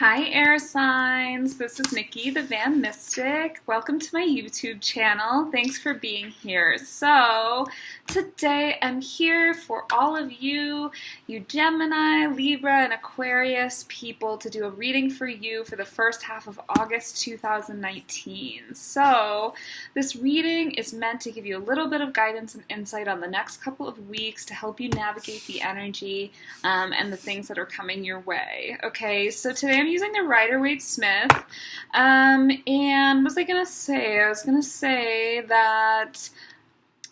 Hi air signs, this is Nikki the Van Mystic. Welcome to my YouTube channel. Thanks for being here. So today I'm here for all of you Gemini, Libra, and Aquarius people to do a reading for you for the first half of August 2019. So this reading is meant to give you a little bit of guidance and insight on the next couple of weeks to help you navigate the energy and the things that are coming your way. Okay, so today I'm using the Rider-Waite-Smith, and what was I going to say? I was going to say that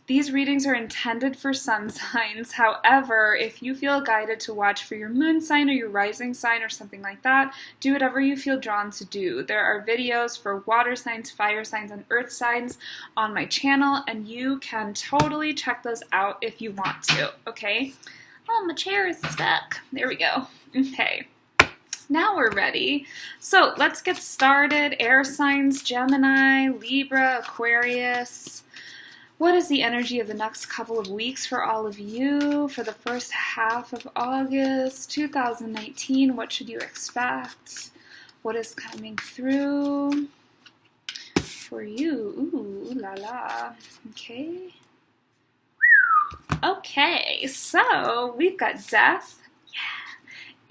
these readings are intended for sun signs. However, if you feel guided to watch for your moon sign or your rising sign or something like that, do whatever you feel drawn to do. There are videos for water signs, fire signs, and earth signs on my channel, and you can totally check those out if you want to, okay? Oh, my chair is stuck. There we go. Okay. Now we're ready. So let's get started. Air signs, Gemini, Libra, Aquarius. What is the energy of the next couple of weeks for all of you for the first half of August 2019? What should you expect? What is coming through for you? Ooh, la la. Okay. Okay, so we've got death.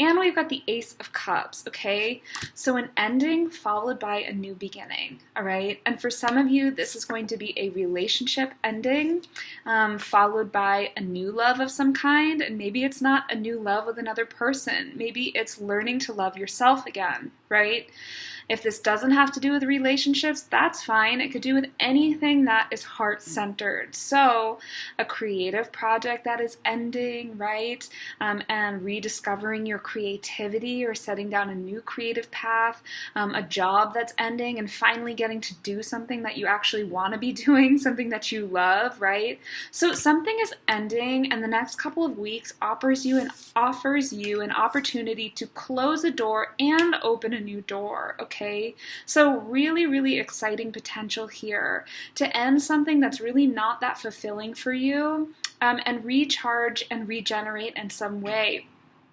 And we've got the Ace of Cups, okay? So an ending followed by a new beginning, all right? And for some of you, this is going to be a relationship ending followed by a new love of some kind. And maybe it's not a new love with another person. Maybe it's learning to love yourself again, right? If this doesn't have to do with relationships, that's fine. It could do with anything that is heart-centered. So a creative project that is ending, right? And rediscovering your creativity or setting down a new creative path, a job that's ending and finally getting to do something that you actually want to be doing, something that you love, right? So something is ending, and the next couple of weeks offers you an opportunity to close a door and open a new door, okay? So really, really exciting potential here to end something that's really not that fulfilling for you, and recharge and regenerate in some way,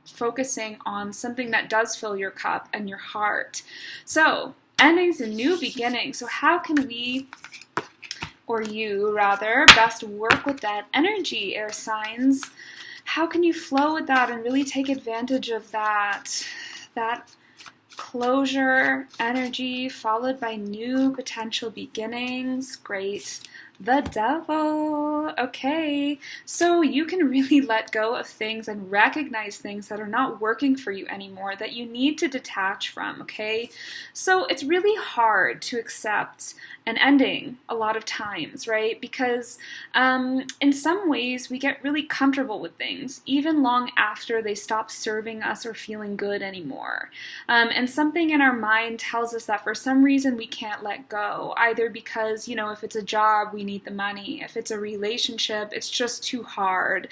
focusing on something that does fill your cup and your heart. So endings and new beginnings. So how can we, or you rather, best work with that energy, air signs? How can you flow with that and really take advantage of that closure energy followed by new potential beginnings? Great. The Devil. Okay, so you can really let go of things and recognize things that are not working for you anymore, that you need to detach from, okay? So it's really hard to accept an ending a lot of times, right? Because in some ways we get really comfortable with things, even long after they stop serving us or feeling good anymore. And something in our mind tells us that for some reason we can't let go, either because, if it's a job, we need the money. If it's a relationship, it's just too hard.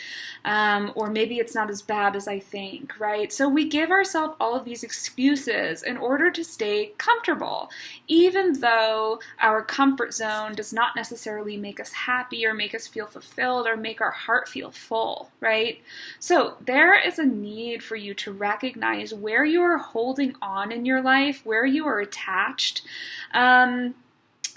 Or maybe it's not as bad as I think, right? So we give ourselves all of these excuses in order to stay comfortable, even though our comfort zone does not necessarily make us happy or make us feel fulfilled or make our heart feel full, right? So there is a need for you to recognize where you are holding on in your life, where you are attached,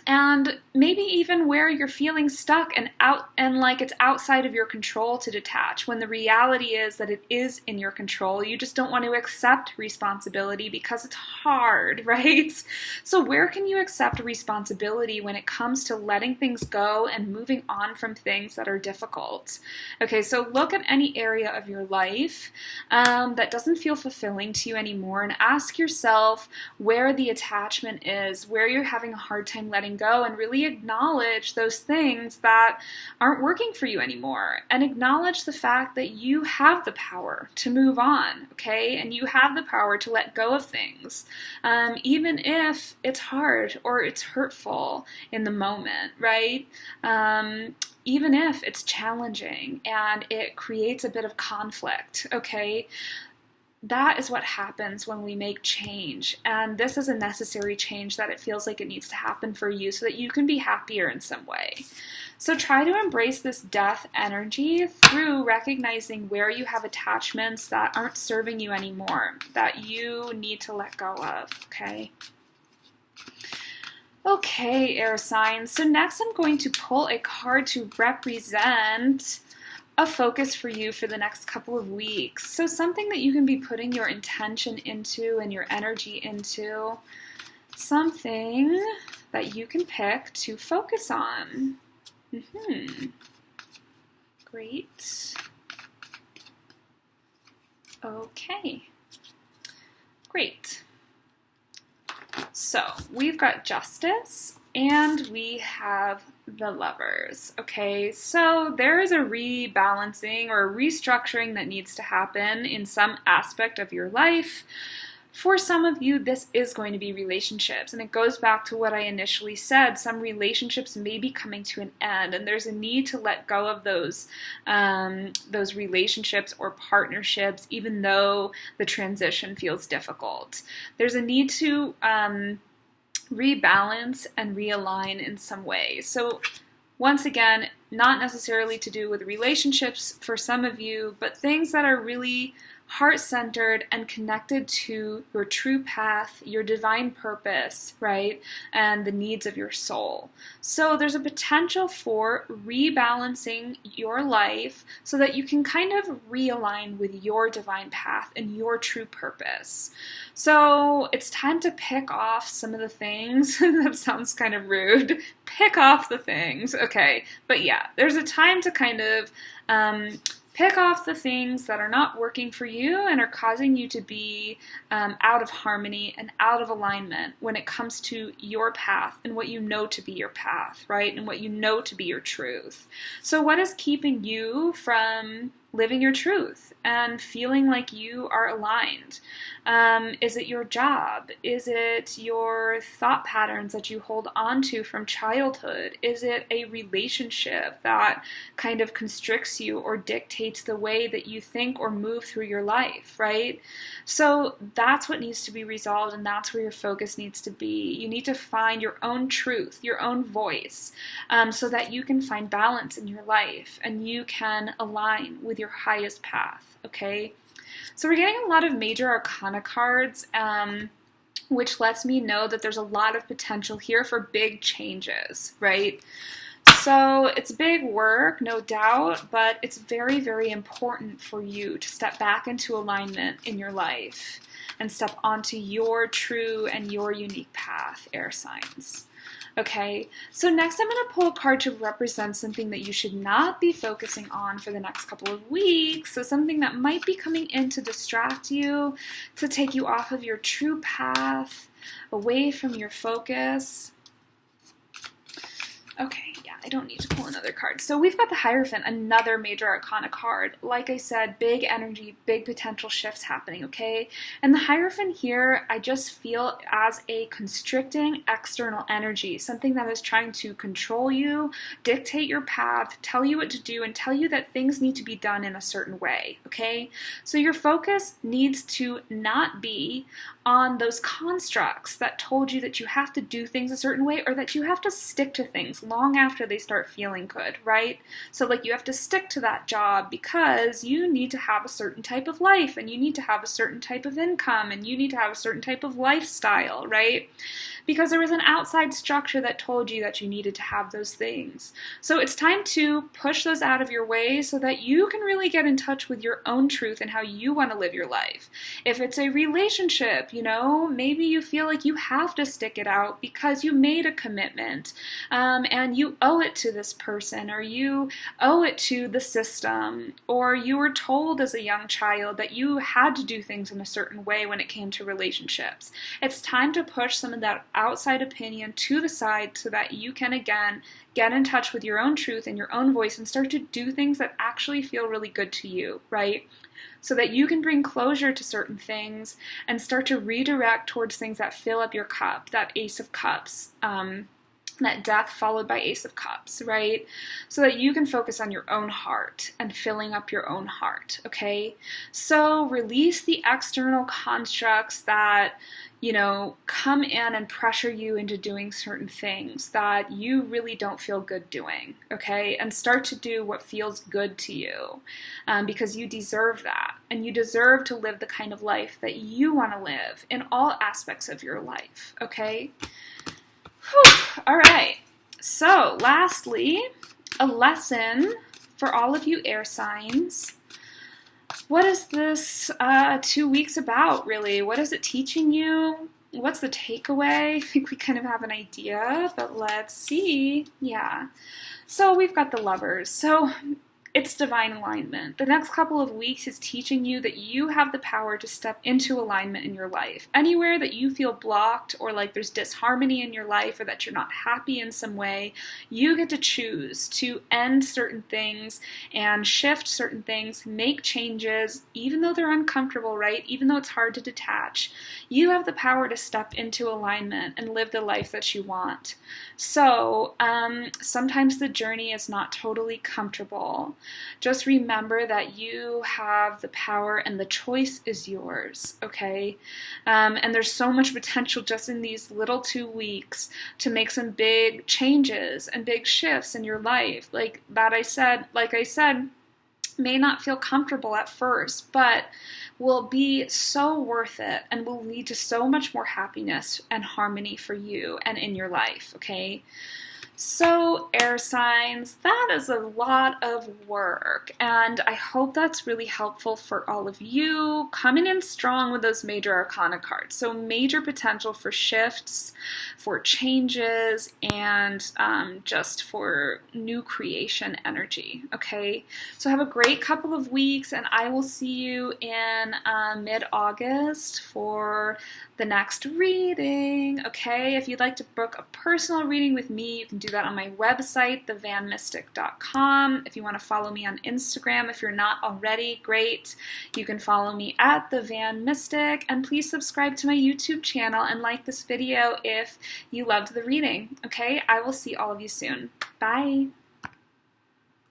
and maybe even where you're feeling stuck and like it's outside of your control to detach, when the reality is that it is in your control. You just don't want to accept responsibility because it's hard, right? So where can you accept responsibility when it comes to letting things go and moving on from things that are difficult? Okay, so look at any area of your life that doesn't feel fulfilling to you anymore and ask yourself where the attachment is, where you're having a hard time letting go, and really acknowledge those things that aren't working for you anymore, and acknowledge the fact that you have the power to move on, okay? And you have the power to let go of things, even if it's hard or it's hurtful in the moment, right? Even if it's challenging and it creates a bit of conflict, okay? that is what happens when we make change. And this is a necessary change that it feels like it needs to happen for you so that you can be happier in some way. So try to embrace this death energy through recognizing where you have attachments that aren't serving you anymore, that you need to let go of, okay? Okay, air signs. So next I'm going to pull a card to represent a focus for you for the next couple of weeks. So something that you can be putting your intention into and your energy into. Something that you can pick to focus on. Great. Okay. Great. So we've got Justice and we have the Lovers. Okay, so there is a rebalancing or a restructuring that needs to happen in some aspect of your life. For some of you, this is going to be relationships, and it goes back to what I initially said. Some relationships may be coming to an end, and there's a need to let go of those relationships or partnerships, even though the transition feels difficult. There's a need to rebalance and realign in some way. So once again, not necessarily to do with relationships for some of you, but things that are really heart-centered and connected to your true path, your divine purpose, right? And the needs of your soul. So there's a potential for rebalancing your life so that you can kind of realign with your divine path and your true purpose. So it's time to pick off some of the things. That sounds kind of rude. Pick off the things. Okay. But yeah, there's a time to kind of pick off the things that are not working for you and are causing you to be out of harmony and out of alignment when it comes to your path and what you know to be your path, right? And what you know to be your truth. So what is keeping you from living your truth and feeling like you are aligned? Is it your job? Is it your thought patterns that you hold on to from childhood? Is it a relationship that kind of constricts you or dictates the way that you think or move through your life, right? So that's what needs to be resolved, and that's where your focus needs to be. You need to find your own truth, your own voice, so that you can find balance in your life and you can align with your highest path, okay? So we're getting a lot of major arcana cards, which lets me know that there's a lot of potential here for big changes, right? So it's big work, no doubt, but it's very, very important for you to step back into alignment in your life and step onto your true and your unique path, air signs. Okay, so next I'm going to pull a card to represent something that you should not be focusing on for the next couple of weeks. So something that might be coming in to distract you, to take you off of your true path, away from your focus. Okay, yeah, I don't need to pull another card. So we've got the Hierophant, another major arcana card. Like I said, big energy, big potential shifts happening, okay? And the Hierophant here, I just feel as a constricting external energy, something that is trying to control you, dictate your path, tell you what to do, and tell you that things need to be done in a certain way, okay? So your focus needs to not be on those constructs that told you that you have to do things a certain way or that you have to stick to things long after they start feeling good, right? So like you have to stick to that job because you need to have a certain type of life and you need to have a certain type of income and you need to have a certain type of lifestyle, right? Because there was an outside structure that told you that you needed to have those things. So it's time to push those out of your way so that you can really get in touch with your own truth and how you want to live your life. If it's a relationship, you know, maybe you feel like you have to stick it out because you made a commitment and you owe it to this person or you owe it to the system or you were told as a young child that you had to do things in a certain way when it came to relationships. It's time to push some of that outside opinion to the side so that you can again get in touch with your own truth and your own voice and start to do things that actually feel really good to you, right? So that you can bring closure to certain things and start to redirect towards things that fill up your cup, that Ace of Cups that Death followed by Ace of Cups, right? So that you can focus on your own heart and filling up your own heart, okay? So release the external constructs that, you know, come in and pressure you into doing certain things that you really don't feel good doing, okay? And start to do what feels good to you, because you deserve that. And you deserve to live the kind of life that you want to live in all aspects of your life, okay? Whew. All right, so lastly, a lesson for all of you air signs. What is this 2 weeks about, really? What is it teaching you? What's the takeaway? I think we kind of have an idea, but let's see. Yeah, so we've got the Lovers. So it's divine alignment. The next couple of weeks is teaching you that you have the power to step into alignment in your life. Anywhere that you feel blocked or like there's disharmony in your life or that you're not happy in some way, you get to choose to end certain things and shift certain things, make changes, even though they're uncomfortable, right? Even though it's hard to detach. You have the power to step into alignment and live the life that you want. So sometimes the journey is not totally comfortable. Just remember that you have the power and the choice is yours, okay? And there's so much potential just in these little 2 weeks to make some big changes and big shifts in your life. Like I said, may not feel comfortable at first, but will be so worth it and will lead to so much more happiness and harmony for you and in your life, okay? So, air signs, that is a lot of work, and I hope that's really helpful for all of you coming in strong with those major arcana cards. So major potential for shifts, for changes, and just for new creation energy, okay? So have a great couple of weeks, and I will see you in mid-August for the next reading, okay? If you'd like to book a personal reading with me, you can do that on my website, thevanmystic.com. If you want to follow me on Instagram, if you're not already, great. You can follow me at thevanmystic, and please subscribe to my YouTube channel and like this video if you loved the reading, okay? I will see all of you soon. Bye!